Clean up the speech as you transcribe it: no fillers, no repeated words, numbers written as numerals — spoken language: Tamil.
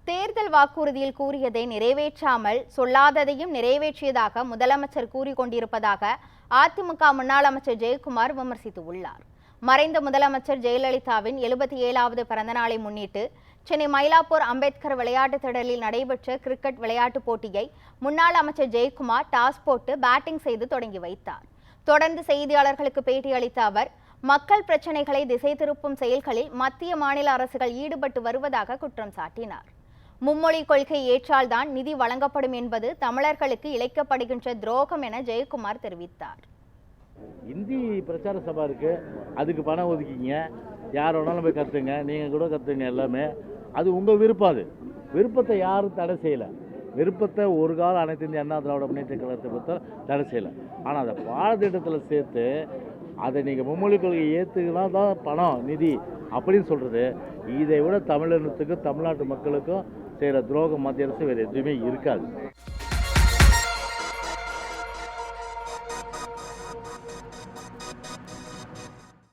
தேர்தல் வாக்குறுதியில் கூறியதை நிறைவேற்றாமல் சொல்லாததையும் நிறைவேற்றியதாக முதலமைச்சர் கூறிக்கொண்டிருப்பதாக அதிமுக முன்னாள் அமைச்சர் ஜெயக்குமார் விமர்சித்துள்ளார். மறைந்த முதலமைச்சர் ஜெயலலிதாவின் 77வது பிறந்தநாளை முன்னிட்டு சென்னை மயிலாப்பூர் அம்பேத்கர் விளையாட்டு திடலில் நடைபெற்ற கிரிக்கெட் விளையாட்டுப் போட்டியை முன்னாள் அமைச்சர் ஜெயக்குமார் டாஸ் போட்டு பேட்டிங் செய்து தொடங்கி வைத்தார். தொடர்ந்து செய்தியாளர்களுக்கு பேட்டியளித்த அவர், மக்கள் பிரச்சினைகளை திசை திருப்பும் செயல்களில் மத்திய மாநில அரசுகள் ஈடுபட்டு வருவதாக குற்றம் சாட்டினார். மும்மொழி கொள்கை ஏற்றால்தான் நிதி வழங்கப்படும் என்பது தமிழர்களுக்கு இழைக்கப்படுகின்ற துரோகம் என ஜெயக்குமார் தெரிவித்தார். இந்தி பிரச்சார சபா இருக்கு, அதுக்கு பணம் ஒதுக்கிங்க, யார் வேணாலும் போய் கத்துங்க, நீங்க கூட கத்துங்க, எல்லாமே அது உங்க விருப்பம். அது விருப்பத்தை யாரும் தடை செய்யல. விருப்பத்தை ஒரு காலம் அனைத்து இந்திய அண்ணா திராவிட முன்னேற்ற கழகத்தை பொறுத்த தடை செய்யலை. ஆனால் அதை பாடத்திட்டத்தில் சேர்த்து அதை நீங்கள் மும்மொழி கொள்கையை ஏற்றுக்கினா தான் பணம் நிதி அப்படின்னு சொல்கிறது, இதை விட தமிழினத்துக்கும் தமிழ்நாட்டு மக்களுக்கும் செய்கிற துரோகம் மத்திய அரசு வேறு எதுவுமே இருக்காது.